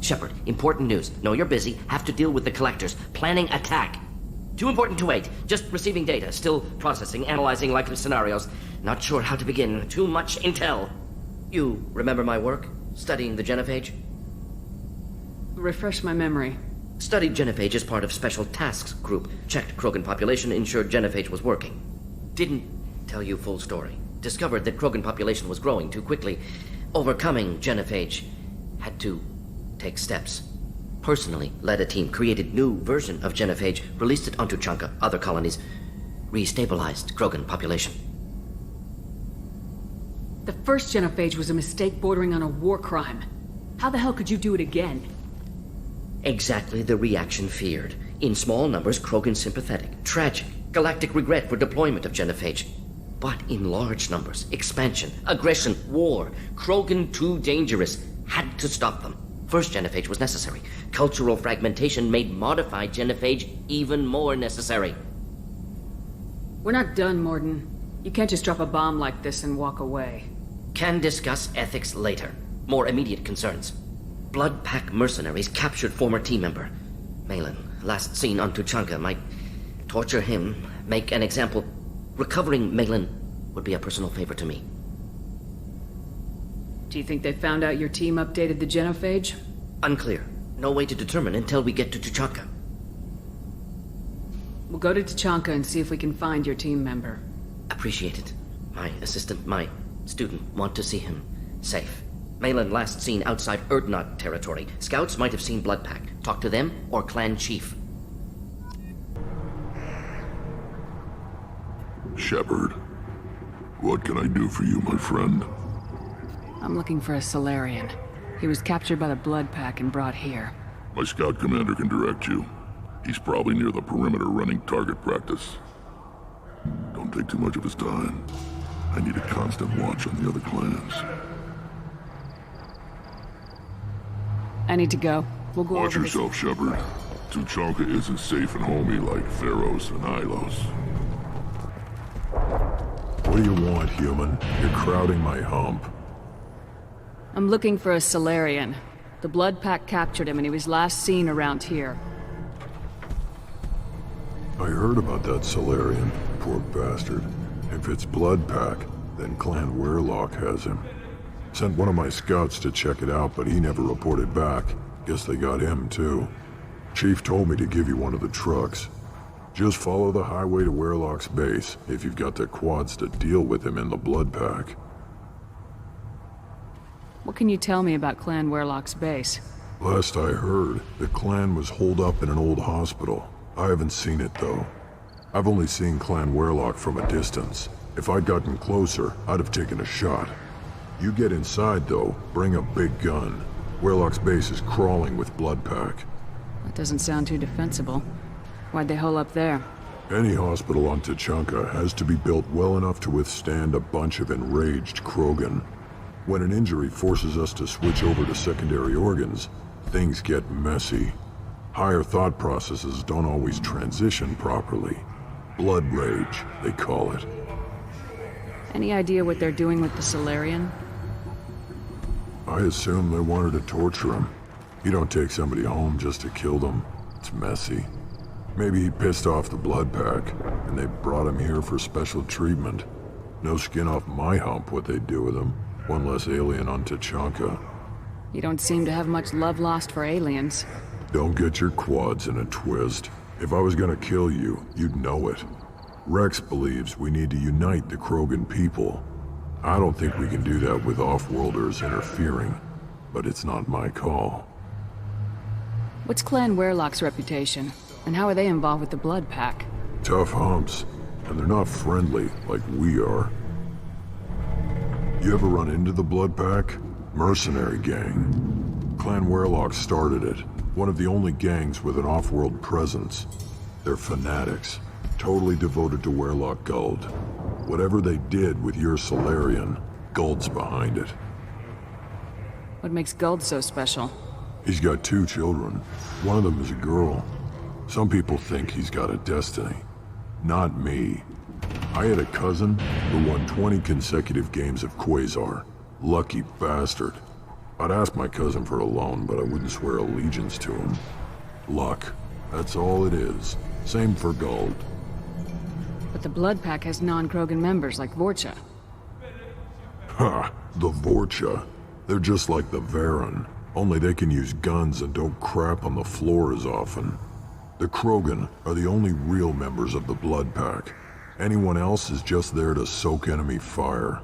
Shepard, important news. Know you're busy. Have to deal with the collectors. Planning attack. Too important to wait. Just receiving data. Still processing, analyzing likely scenarios. Not sure how to begin. Too much intel. You remember my work? Studying the genophage? Refresh my memory. Studied genophage as part of Special Tasks Group. Checked Krogan population, ensured genophage was working. Didn't tell you full story. Discovered that Krogan population was growing too quickly. Overcoming genophage. Had to take steps. Personally led a team, created new version of genophage, released it onto Chunka, other colonies. Restabilized Krogan population. The first genophage was a mistake bordering on a war crime. How the hell could you do it again? Exactly the reaction feared. In small numbers, Krogan sympathetic. Tragic. Galactic regret for deployment of genophage. But in large numbers, expansion, aggression, war. Krogan too dangerous. Had to stop them. First genophage was necessary. Cultural fragmentation made modified genophage even more necessary. We're not done, Morden. You can't just drop a bomb like this and walk away. Can discuss ethics later. More immediate concerns. Blood Pack mercenaries captured former team member. Malin, last seen on Tuchanka, might torture him, make an example. Recovering Malin would be a personal favor to me. Do you think they found out your team updated the genophage? Unclear. No way to determine until we get to Tuchanka. We'll go to Tuchanka and see if we can find your team member. Appreciate it. My assistant, my student, want to see him safe. Malin last seen outside Erdnot territory. Scouts might have seen Blood Pack. Talk to them or clan chief. Shepard, what can I do for you, my friend? I'm looking for a Solarian. He was captured by the Blood Pack and brought here. My scout commander can direct you. He's probably near the perimeter running target practice. Don't take too much of his time. I need a constant watch on the other clans. I need to go. We'll go Watch over yourself, Shepard. Tuchanka isn't safe and homey like Theros and Ilos. What do you want, human? You're crowding my hump. I'm looking for a Solarian. The Blood Pack captured him and he was last seen around here. I heard about that Solarian, poor bastard. If it's Blood Pack, then Clan Weirlock has him. Sent one of my scouts to check it out, but he never reported back. Guess they got him too. Chief told me to give you one of the trucks. Just follow the highway to Weirlock's base, if you've got the quads to deal with him in the Blood Pack. What can you tell me about Clan Weirlock's base? Last I heard, the clan was holed up in an old hospital. I haven't seen it though. I've only seen Clan Weirlock from a distance. If I'd gotten closer, I'd have taken a shot. You get inside though, bring a big gun. Weirlock's base is crawling with Blood Pack. That doesn't sound too defensible. Why'd they hole up there? Any hospital on Tuchanka has to be built well enough to withstand a bunch of enraged Krogan. When an injury forces us to switch over to secondary organs, things get messy. Higher thought processes don't always transition properly. Blood rage, they call it. Any idea what they're doing with the Solarian? I assume they wanted to torture him. You don't take somebody home just to kill them. It's messy. Maybe he pissed off the Blood Pack, and they brought him here for special treatment. No skin off my hump what they'd do with him. One less alien on Tuchanka. You don't seem to have much love lost for aliens. Don't get your quads in a twist. If I was gonna kill you, you'd know it. Rex believes we need to unite the Krogan people. I don't think we can do that with off-worlders interfering, but it's not my call. What's Clan Weirlock's reputation? And how are they involved with the Blood Pack? Tough humps, and they're not friendly like we are. You ever run into the Blood Pack? Mercenary gang. Clan Weirlock started it. One of the only gangs with an off-world presence. They're fanatics, totally devoted to Weirlock Guld. Whatever they did with your Solarian, Guld's behind it. What makes Guld so special? He's got 2 children. One of them is a girl. Some people think he's got a destiny. Not me. I had a cousin who won 20 consecutive games of Quasar. Lucky bastard. I'd ask my cousin for a loan, but I wouldn't swear allegiance to him. Luck. That's all it is. Same for gold. But the Blood Pack has non-Krogan members like Vorcha. Ha! The Vorcha. They're just like the Varen. Only they can use guns and don't crap on the floor as often. The Krogan are the only real members of the Blood Pack. Anyone else is just there to soak enemy fire.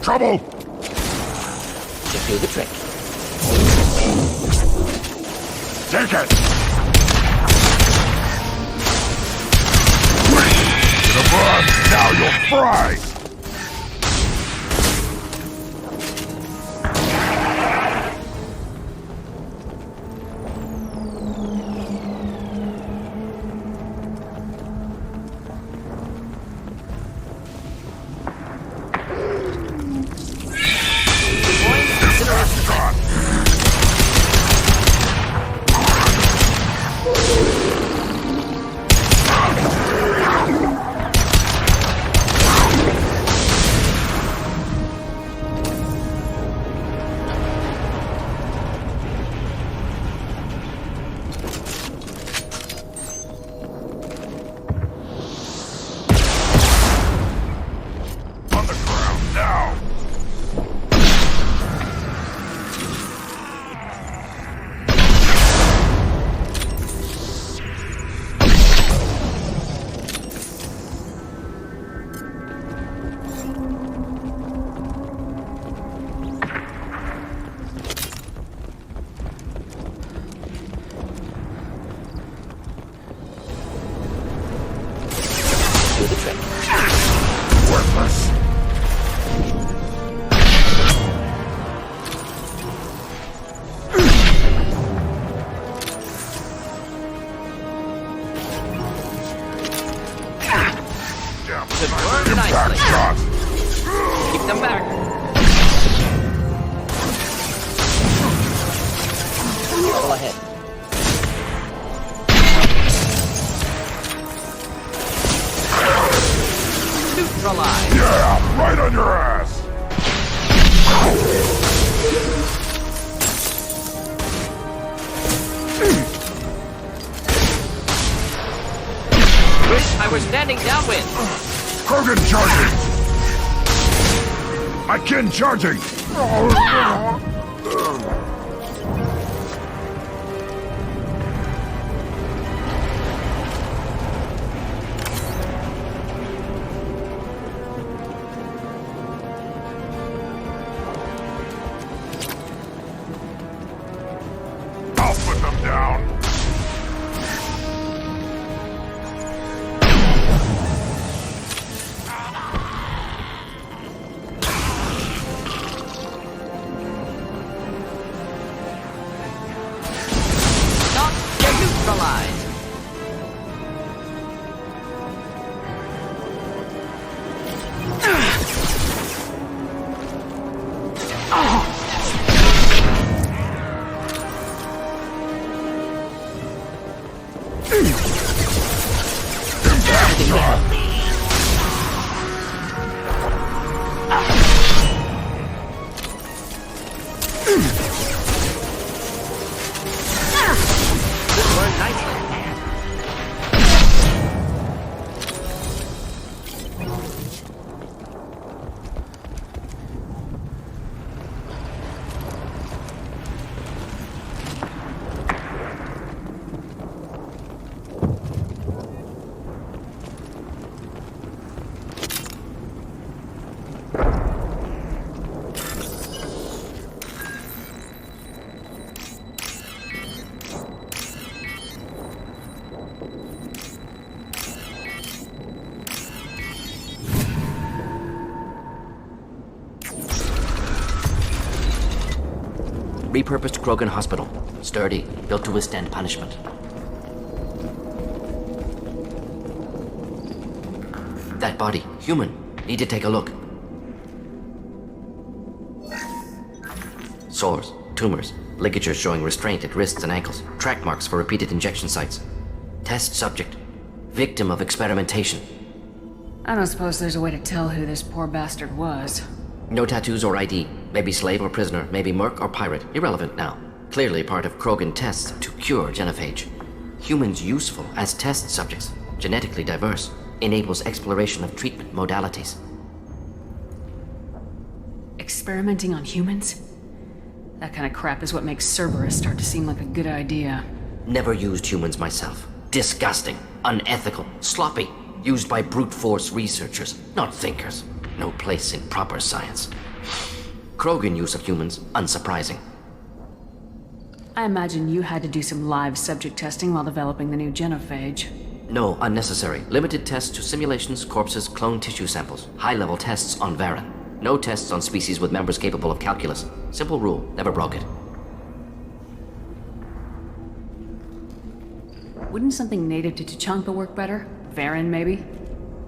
Trouble! Just do the trick. Take it! To the blood! Now you'll fry! Keep them back. Go ahead. Neutralize. Yeah, right on your ass. Wish I were standing downwind. Krogan charging! My kin charging! I'll put them down! repurposed Krogan hospital. Sturdy, built to withstand punishment. That body, human. Need to take a look. Sores, tumors, ligatures showing restraint at wrists and ankles, track marks for repeated injection sites. Test subject, victim of experimentation. I don't suppose there's a way to tell who this poor bastard was. No tattoos or ID. Maybe slave or prisoner, maybe merc or pirate. Irrelevant now. Clearly part of Krogan tests to cure genophage. Humans useful as test subjects, genetically diverse, enables exploration of treatment modalities. Experimenting on humans? That kind of crap is what makes Cerberus start to seem like a good idea. Never used humans myself. Disgusting, unethical, sloppy. Used by brute force researchers, not thinkers. No place in proper science. Krogan use of humans, unsurprising. I imagine you had to do some live subject testing while developing the new genophage. No, unnecessary. Limited tests to simulations, corpses, clone tissue samples. High-level tests on Varen. No tests on species with members capable of calculus. Simple rule, never broke it. Wouldn't something native to Tuchanka work better? Varen, maybe?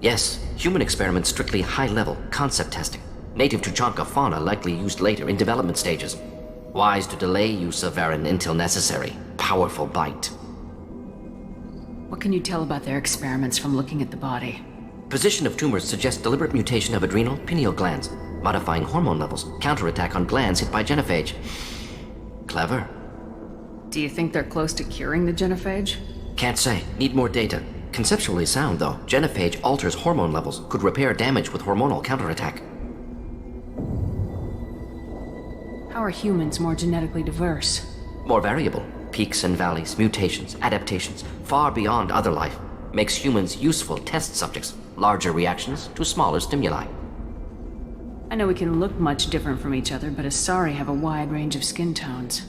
Yes, human experiments strictly high-level, concept testing. Native Tuchanka fauna likely used later in development stages. Wise to delay use of Varen until necessary. Powerful bite. What can you tell about their experiments from looking at the body? Position of tumors suggests deliberate mutation of adrenal, pineal glands, modifying hormone levels, counterattack on glands hit by genophage. Clever. Do you think they're close to curing the genophage? Can't say. Need more data. Conceptually sound, though. Genophage alters hormone levels, could repair damage with hormonal counterattack. How are humans more genetically diverse? More variable. Peaks and valleys, mutations, adaptations, far beyond other life. Makes humans useful test subjects. Larger reactions to smaller stimuli. I know we can look much different from each other, but Asari have a wide range of skin tones.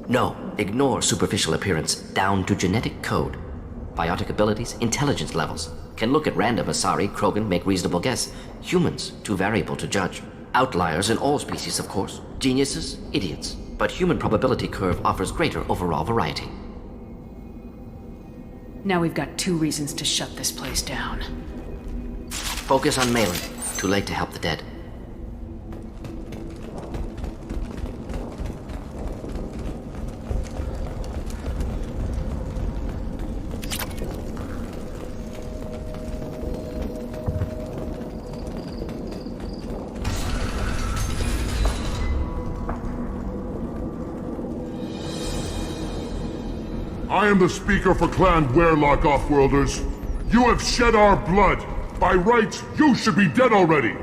No, ignore superficial appearance, down to genetic code. Biotic abilities, intelligence levels. Can look at random Asari, Krogan, make reasonable guess. Humans, too variable to judge. Outliers in all species, of course. Geniuses, idiots. But human probability curve offers greater overall variety. Now we've got 2 reasons to shut this place down. Focus on Malin. Too late to help the dead. I am the speaker for Clan Werlock, Offworlders. You have shed our blood. By rights, you should be dead already.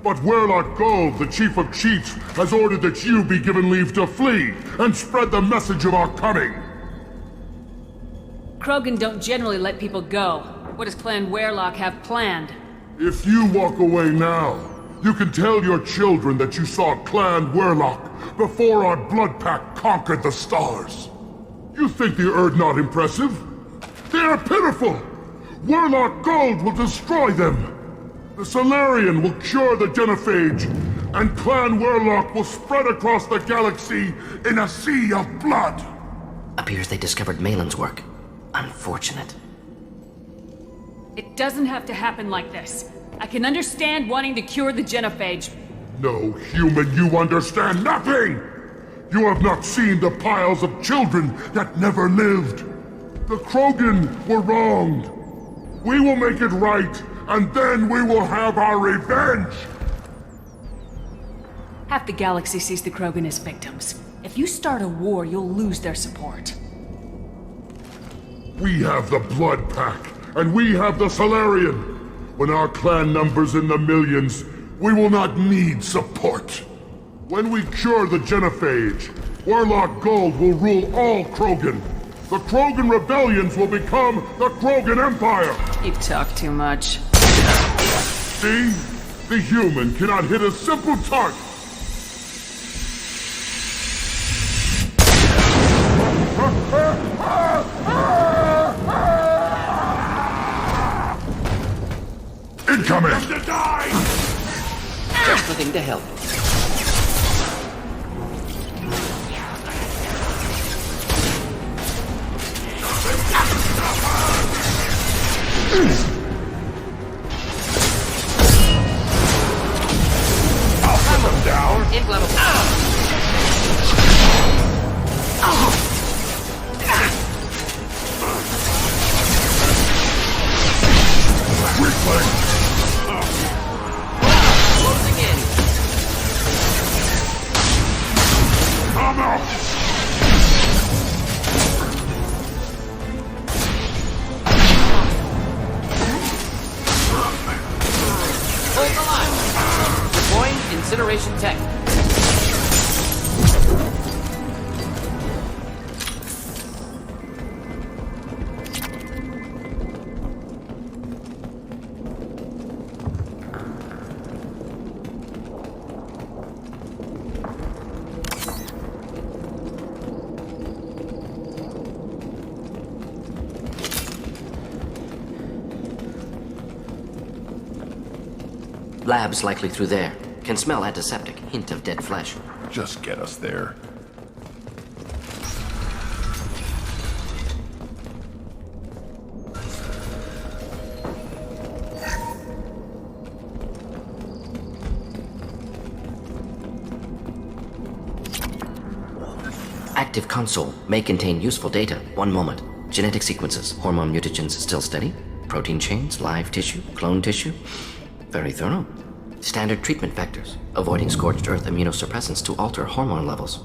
But Werlock Gold, the Chief of Chiefs, has ordered that you be given leave to flee and spread the message of our coming. Krogan don't generally let people go. What does Clan Werlock have planned? If you walk away now, you can tell your children that you saw Clan Werlock before our blood pact conquered the stars. You think the Erd not impressive? They are pitiful! Werlock Gold will destroy them! The Solarian will cure the genophage, and Clan Werlock will spread across the galaxy in a sea of blood! Appears they discovered Malin's work. Unfortunate. It doesn't have to happen like this. I can understand wanting to cure the genophage. No, human, you understand nothing! You have not seen the piles of children that never lived. The Krogan were wronged. We will make it right, and then we will have our revenge! Half the galaxy sees the Krogan as victims. If you start a war, you'll lose their support. We have the Blood Pack, and we have the Solarian. When our clan numbers in the millions, we will not need support. When we cure the genophage, Werlock Gold will rule all Krogan. The Krogan rebellions will become the Krogan Empire! You talk too much. See? The human cannot hit a simple target! Incoming! To die! Just the thing to help. I'll put them down! In level. Weak link! Closing in. I'm out! Hold the line. Deploying incineration tech. Lab's likely through there. Can smell antiseptic. Hint of dead flesh. Just get us there. Active console may contain useful data. One moment. Genetic sequences. Hormone mutagens still steady. Protein chains. Live tissue. Clone tissue. Very thorough. Standard treatment vectors. Avoiding scorched earth immunosuppressants to alter hormone levels.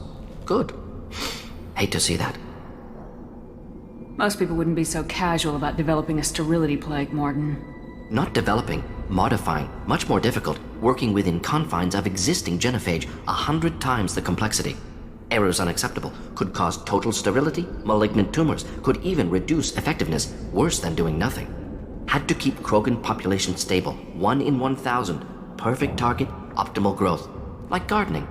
Good. Hate to see that. Most people wouldn't be so casual about developing a sterility plague, Morton. Not developing, modifying, much more difficult, working within confines of existing genophage, 100 times the complexity. Errors unacceptable, could cause total sterility, malignant tumors, could even reduce effectiveness, worse than doing nothing. Had to keep Krogan population stable, 1 in 1,000, perfect target, optimal growth, like gardening.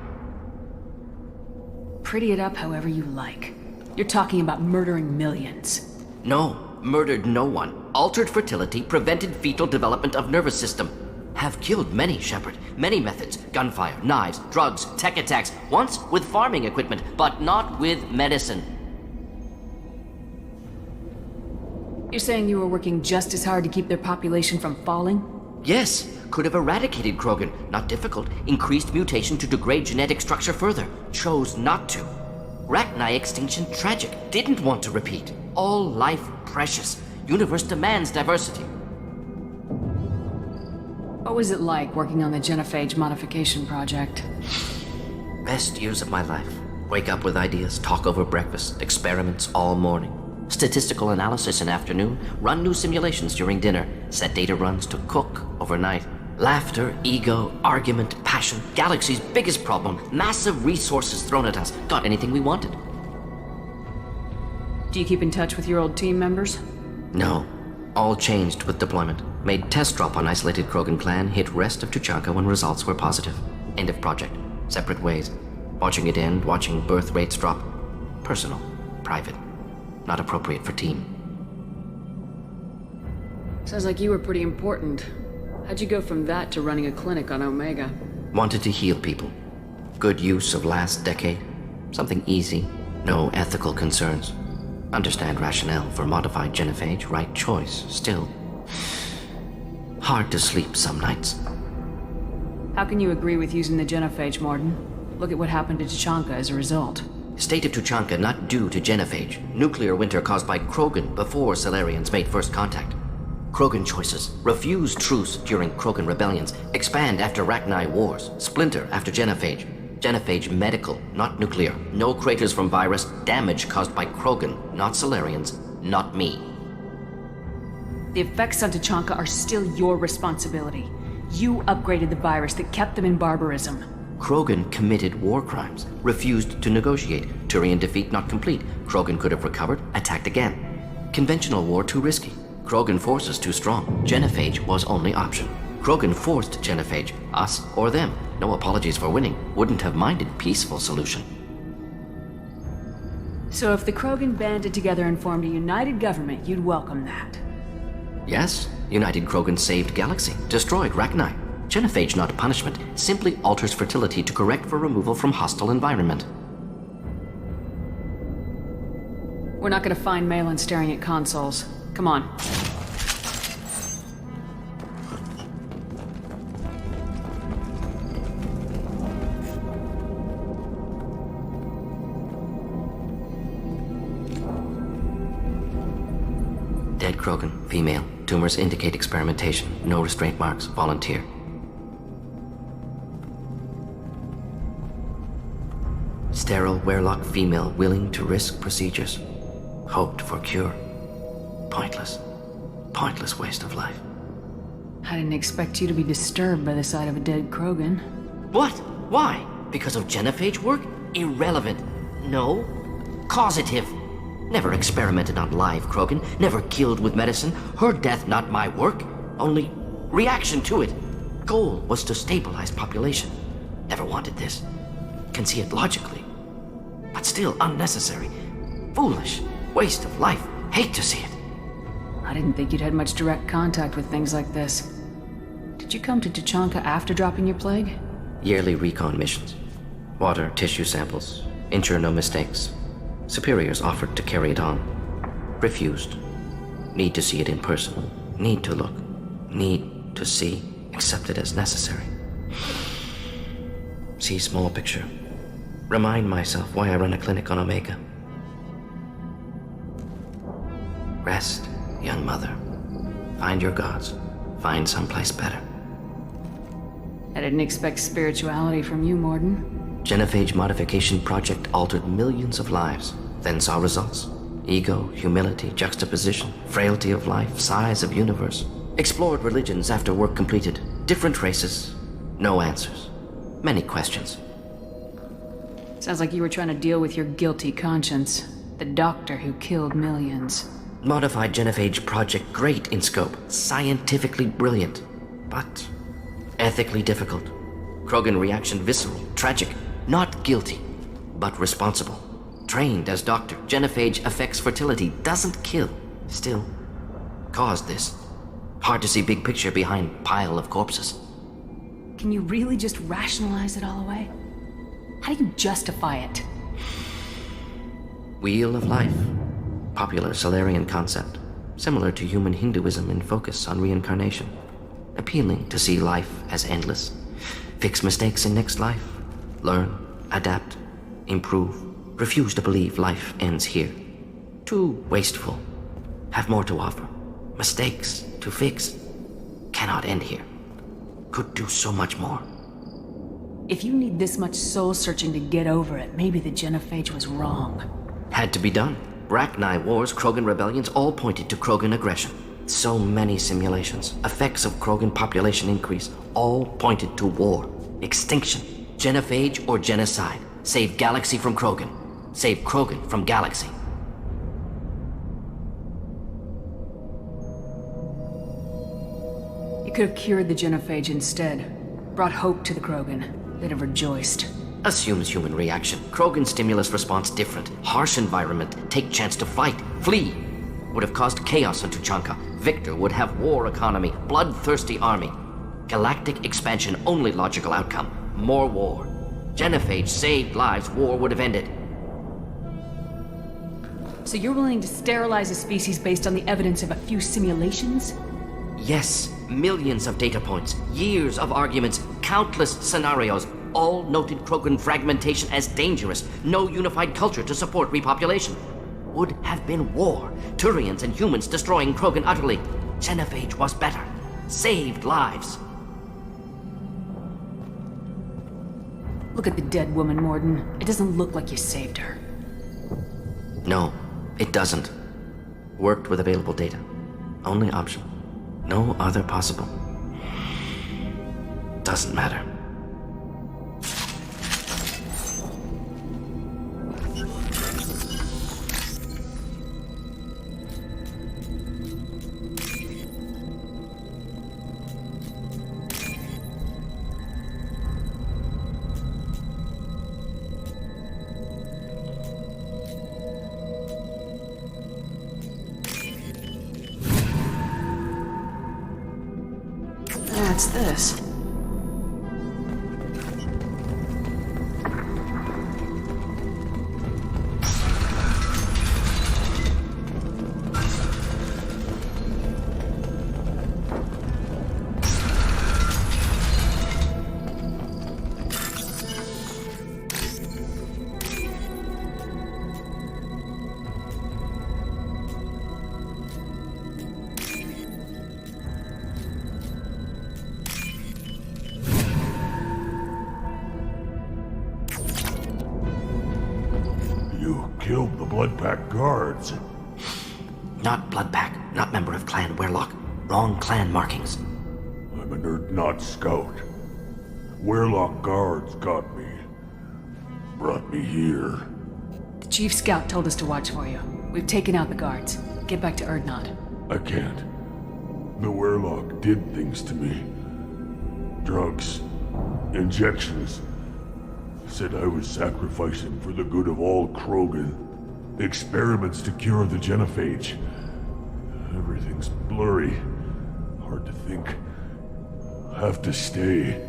Pretty it up however you like. You're talking about murdering millions. No, murdered no one. Altered fertility, prevented fetal development of nervous system. Have killed many, Shepard. Many methods. Gunfire, knives, drugs, tech attacks. Once with farming equipment, but not with medicine. You're saying you were working just as hard to keep their population from falling? Yes, could have eradicated Krogan. Not difficult. Increased mutation to degrade genetic structure further. Chose not to. Rachni extinction tragic. Didn't want to repeat. All life precious. Universe demands diversity. What was it like working on the genophage modification project? Best years of my life. Wake up with ideas, talk over breakfast, experiments all morning. Statistical analysis in afternoon, run new simulations during dinner, set data runs to cook overnight. Laughter, ego, argument, passion, galaxy's biggest problem, massive resources thrown at us. Got anything we wanted. Do you keep in touch with your old team members? No. All changed with deployment. Made test drop on isolated Krogan clan, hit rest of Tuchanka when results were positive. End of project. Separate ways. Watching it end, watching birth rates drop. Personal. Private. Not appropriate for team. Sounds like you were pretty important. How'd you go from that to running a clinic on Omega? Wanted to heal people. Good use of last decade. Something easy. No ethical concerns. Understand rationale for modified genophage, right choice, still. Hard to sleep some nights. How can you agree with using the genophage, Morton? Look at what happened to Tuchanka as a result. State of Tuchanka not due to genophage. Nuclear winter caused by Krogan before Salarians made first contact. Krogan choices. Refuse truce during Krogan rebellions. Expand after Rachni wars. Splinter after genophage. Genophage medical, not nuclear. No craters from virus. Damage caused by Krogan, not Salarians, not me. The effects on Tuchanka are still your responsibility. You upgraded the virus that kept them in barbarism. Krogan committed war crimes. Refused to negotiate. Turian defeat not complete. Krogan could have recovered, attacked again. Conventional war too risky. Krogan forces too strong. Genophage was only option. Krogan forced genophage, us or them. No apologies for winning. Wouldn't have minded peaceful solution. So if the Krogan banded together and formed a united government, you'd welcome that? Yes, United Krogan saved Galaxy, destroyed Rachni. Genophage not punishment, simply alters fertility to correct for removal from hostile environment. We're not gonna find Malin staring at consoles. Come on. Krogan, female. Tumors indicate experimentation. No restraint marks. Volunteer. Sterile Werlock female willing to risk procedures. Hoped for cure. Pointless. Pointless waste of life. I didn't expect you to be disturbed by the sight of a dead Krogan. What? Why? Because of genophage work? Irrelevant. No. Causative. Never experimented on live Krogan. Never killed with medicine. Her death not my work. Only reaction to it. Goal was to stabilize population. Never wanted this. Can see it logically. But still unnecessary. Foolish. Waste of life. Hate to see it. I didn't think you'd had much direct contact with things like this. Did you come to Tuchanka after dropping your plague? Yearly recon missions. Water, tissue samples. Ensure no mistakes. Superiors offered to carry it on. Refused. Need to see it in person. Need to look. Need to see. Accepted as necessary. See small picture. Remind myself why I run a clinic on Omega. Rest, young mother. Find your gods. Find someplace better. I didn't expect spirituality from you, Morden. Genophage modification project altered millions of lives, then saw results. Ego, humility, juxtaposition, frailty of life, size of universe. Explored religions after work completed. Different races. No answers. Many questions. Sounds like you were trying to deal with your guilty conscience. The doctor who killed millions. Modified genophage project great in scope. Scientifically brilliant. But ethically difficult. Krogan reaction visceral, tragic. Not guilty, but responsible. Trained as doctor, genophage affects fertility, doesn't kill. Still, caused this. Hard to see big picture behind pile of corpses. Can you really just rationalize it all away? How do you justify it? Wheel of life. Popular Solarian concept. Similar to human Hinduism in focus on reincarnation. Appealing to see life as endless. Fix mistakes in next life. Learn, adapt, improve. Refuse to believe life ends here. Too wasteful. Have more to offer. Mistakes to fix. Cannot end here. Could do so much more. If you need this much soul-searching to get over it, maybe the genophage was wrong. Had to be done. Rachni wars, Krogan rebellions, all pointed to Krogan aggression. So many simulations. Effects of Krogan population increase, all pointed to war. Extinction. Genophage or genocide. Save galaxy from Krogan. Save Krogan from galaxy. You could have cured the genophage instead. Brought hope to the Krogan. They'd have rejoiced. Assumes human reaction. Krogan stimulus response different. Harsh environment. Take chance to fight. Flee. Would have caused chaos on Tuchanka. Victor would have war economy. Bloodthirsty army. Galactic expansion only logical outcome. More war. Genophage saved lives. War would have ended. So you're willing to sterilize a species based on the evidence of a few simulations? Yes. Millions of data points. Years of arguments. Countless scenarios. All noted Krogan fragmentation as dangerous. No unified culture to support repopulation. Would have been war. Turians and humans destroying Krogan utterly. Genophage was better. Saved lives. Look at the dead woman, Morden. It doesn't look like you saved her. No, it doesn't. Worked with available data. Only option. No other possible. Doesn't matter. What's this? killed the Blood Pack guards. Not Blood Pack, not member of Clan Werlock. Wrong clan markings. I'm an Urdnot scout. Werlock guards got me. Brought me here. The Chief Scout told us to watch for you. We've taken out the guards. Get back to Urdnot. I can't. The Werlock did things to me. Drugs. Injections. Said I was sacrificing for the good of all Krogan. Experiments to cure the genophage. Everything's blurry. Hard to think. Have to stay.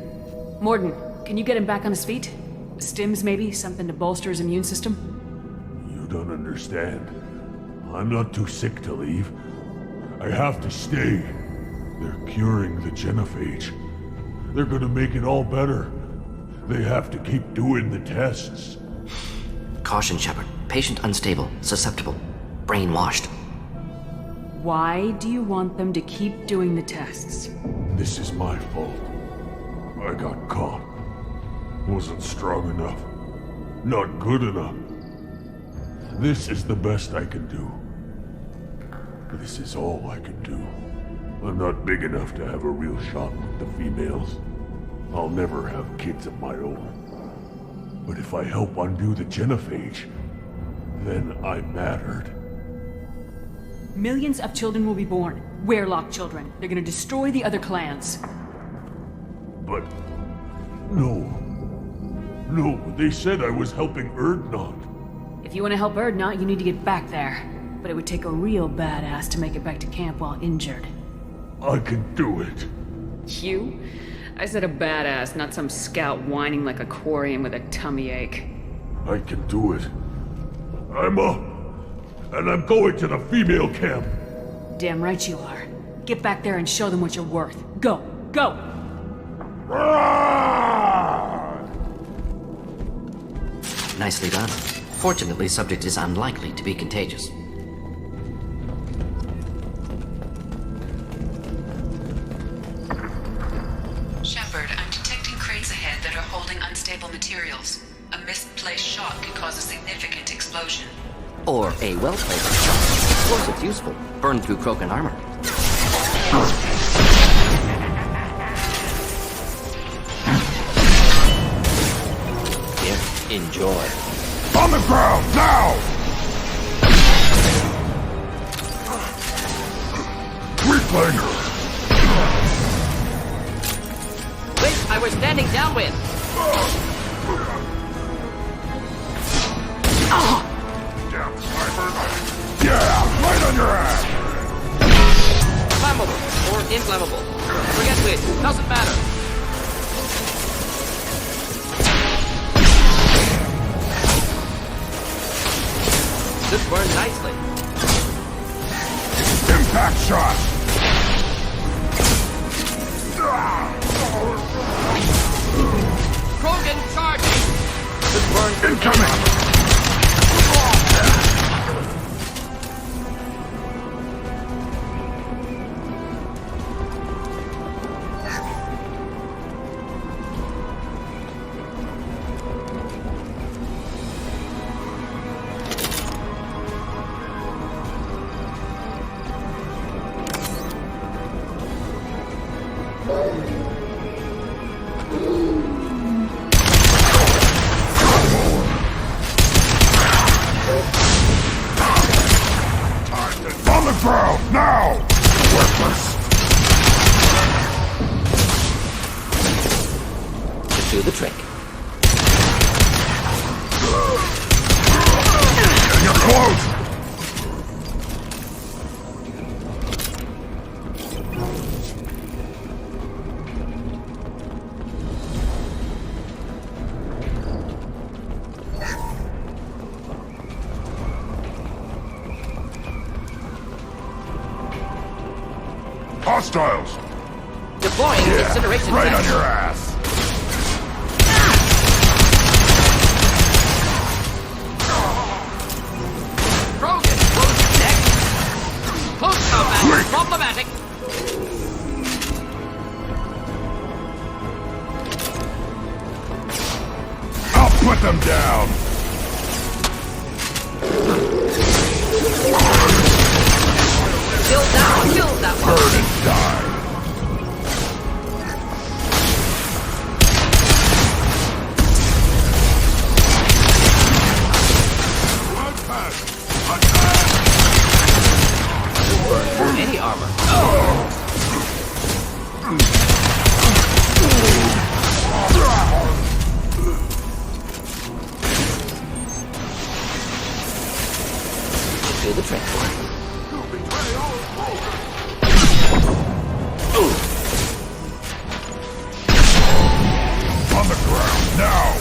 Morden, can you get him back on his feet? Stims, maybe? Something to bolster his immune system? You don't understand. I'm not too sick to leave. I have to stay. They're curing the genophage. They're gonna make it all better. They have to keep doing the tests. Caution, Shepard. Patient unstable, susceptible, brainwashed. Why do you want them to keep doing the tests? This is my fault. I got caught. Wasn't strong enough. Not good enough. This is the best I can do. This is all I can do. I'm not big enough to have a real shot with the females. I'll never have kids of my own. But if I help undo the genophage, then I mattered. Millions of children will be born. Werlock children. They're gonna destroy the other clans. But... No. No, they said I was helping Urdnot. If you want to help Urdnot, you need to get back there. But it would take a real badass to make it back to camp while injured. I can do it. You? I said a badass, not some scout whining like a quarian with a tummy ache. I can do it. I'm up. And I'm going to the female camp. Damn right you are. Get back there and show them what you're worth. Go! Go! Nicely done. Fortunately, subject is unlikely to be contagious. Shepard, I'm detecting crates ahead that are holding unstable materials. A misplaced shot could cause a significant explosion. Or a well-placed shot. Explosives useful. Burn through Krogan armor. Here, enjoy. On the ground, now! Reclaimer! Wait, I was standing downwind. Damn sniper! Yeah, right on your ass! Flammable or inflammable. Forget which. Doesn't matter. This burned nicely. Impact shot! Krogan charging! This burned Incoming! On the ground, now! Worthless! to do the trick. You're close! Hostiles! Deploying incineration Right tank. on your ass! Krogan, close neck. Close combat. Problematic. I'll put them down! Kill that one! Burning die! Any armor. Do the trick. On the ground, now!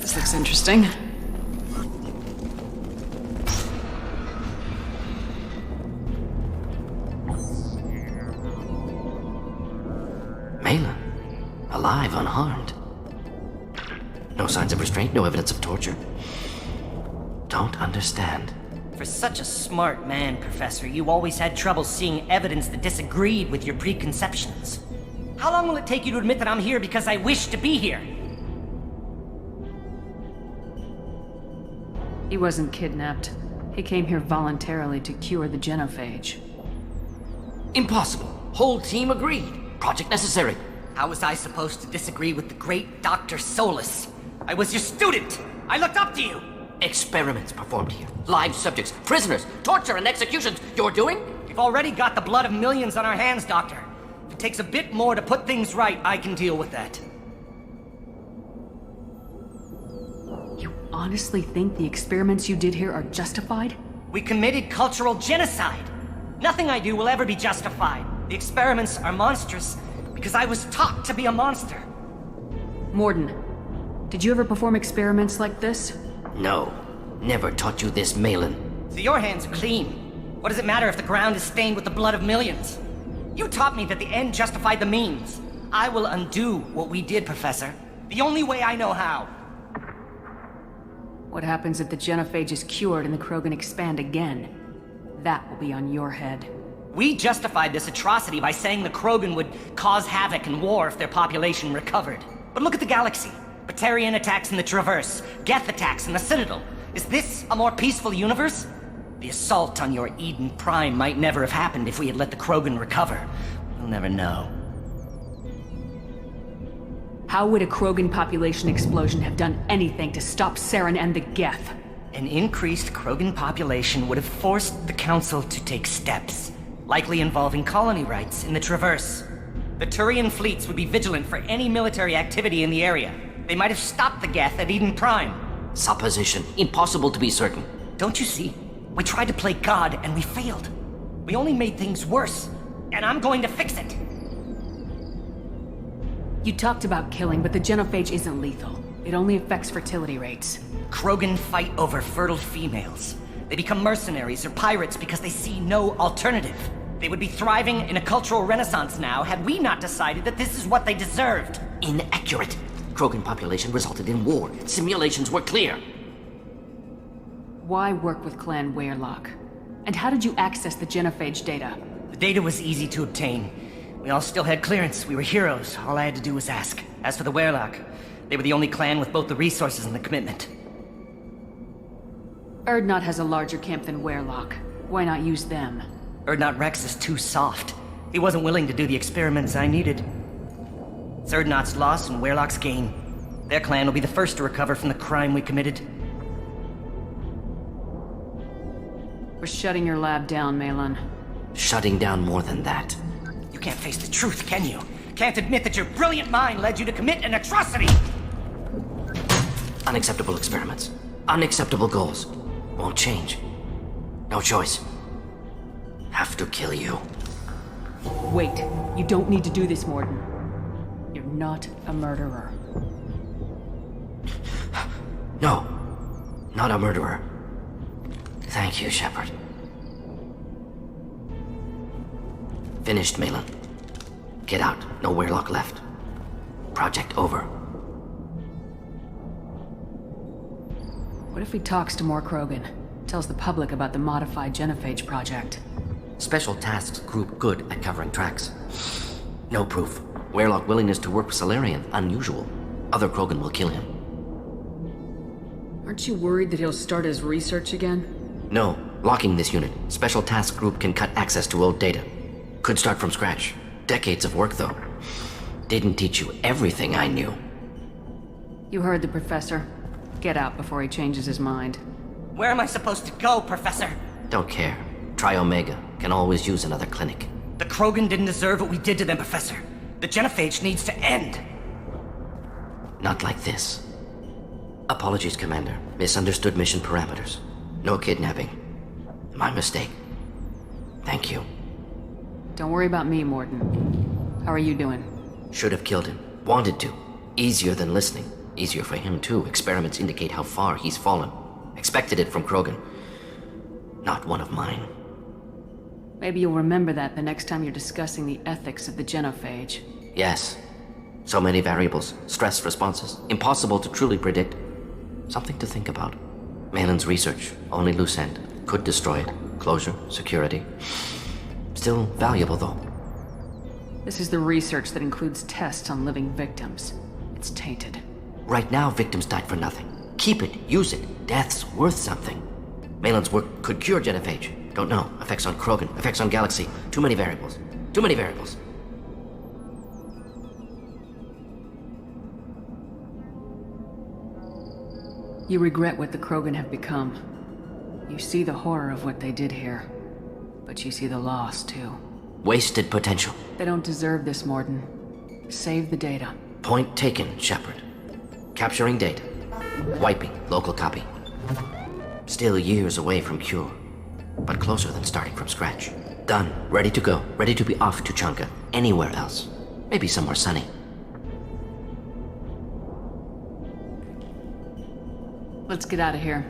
This looks interesting. Malin, alive, unharmed. No signs of restraint, no evidence of torture. Don't understand. For such a smart man, Professor, you always had trouble seeing evidence that disagreed with your preconceptions. How long will it take you to admit that I'm here because I wish to be here? He wasn't kidnapped. He came here voluntarily to cure the genophage. Impossible. Whole team agreed. Project necessary. How was I supposed to disagree with the great Dr. Solus? I was your student! I looked up to you! Experiments performed here. Live subjects, prisoners, torture and executions. You're doing? We've already got the blood of millions on our hands, Doctor. If it takes a bit more to put things right, I can deal with that. You honestly think the experiments you did here are justified? We committed cultural genocide. Nothing I do will ever be justified. The experiments are monstrous because I was taught to be a monster. Morden, did you ever perform experiments like this? No. Never taught you this, Malin. So your hands are clean. What does it matter if the ground is stained with the blood of millions? You taught me that the end justified the means. I will undo what we did, Professor. The only way I know how. What happens if the genophage is cured and the Krogan expand again? That will be on your head. We justified this atrocity by saying the Krogan would cause havoc and war if their population recovered. But look at the galaxy. Batarian attacks in the Traverse, Geth attacks in the Citadel. Is this a more peaceful universe? The assault on your Eden Prime might never have happened if we had let the Krogan recover. We'll never know. How would a Krogan population explosion have done anything to stop Saren and the Geth? An increased Krogan population would have forced the Council to take steps, likely involving colony rights in the Traverse. The Turian fleets would be vigilant for any military activity in the area. They might have stopped the Geth at Eden Prime. Supposition. Impossible to be certain. Don't you see? We tried to play God and we failed. We only made things worse, and I'm going to fix it. You talked about killing, but the genophage isn't lethal. It only affects fertility rates. Krogan fight over fertile females. They become mercenaries or pirates because they see no alternative. They would be thriving in a cultural renaissance now had we not decided that this is what they deserved. Inaccurate. Krogan population resulted in war. Simulations were clear. Why work with Clan Weyrloc? And how did you access the genophage data? The data was easy to obtain. We all still had clearance. We were heroes. All I had to do was ask. As for the Weyrloc, they were the only clan with both the resources and the commitment. Urdnot has a larger camp than Weyrloc. Why not use them? Urdnot Rex is too soft. He wasn't willing to do the experiments I needed. Zerdnot's loss and Werlock's gain. Their clan will be the first to recover from the crime we committed. We're shutting your lab down, Malin. Shutting down more than that. You can't face the truth, can you? Can't admit that your brilliant mind led you to commit an atrocity! Unacceptable experiments. Unacceptable goals. Won't change. No choice. Have to kill you. Wait. You don't need to do this, Morden. You're not a murderer. No. Not a murderer. Thank you, Shepard. Finished, Malin. Get out. No Werlock left. Project over. What if he talks to more Krogan? Tells the public about the modified genophage project? Special Tasks Group good at covering tracks. No proof. Werlock willingness to work with Salarian, unusual. Other Krogan will kill him. Aren't you worried that he'll start his research again? No. Locking this unit. Special Task Group can cut access to old data. Could start from scratch. Decades of work, though. Didn't teach you everything I knew. You heard the professor. Get out before he changes his mind. Where am I supposed to go, Professor? Don't care. Try Omega. Can always use another clinic. The Krogan didn't deserve what we did to them, Professor. The genophage needs to end. Not like this. Apologies, Commander. Misunderstood mission parameters. No kidnapping. My mistake. Thank you. Don't worry about me, Morden. How are you doing? Should have killed him. Wanted to. Easier than listening. Easier for him, too. Experiments indicate how far he's fallen. Expected it from Krogan. Not one of mine. Maybe you'll remember that the next time you're discussing the ethics of the genophage. Yes. So many variables. Stress responses. Impossible to truly predict. Something to think about. Malin's research. Only loose end. Could destroy it. Closure. Security. Still valuable, though. This is the research that includes tests on living victims. It's tainted. Right now, victims died for nothing. Keep it. Use it. Death's worth something. Malin's work could cure genophage. Don't know. Effects on Krogan. Effects on Galaxy. Too many variables. Too many variables. You regret what the Krogan have become. You see the horror of what they did here. But you see the loss, too. Wasted potential. They don't deserve this, Morden. Save the data. Point taken, Shepard. Capturing data. Wiping local copy. Still years away from cure. But closer than starting from scratch. Done. Ready to go. Ready to be off to Chanka. Anywhere else. Maybe somewhere sunny. Let's get out of here.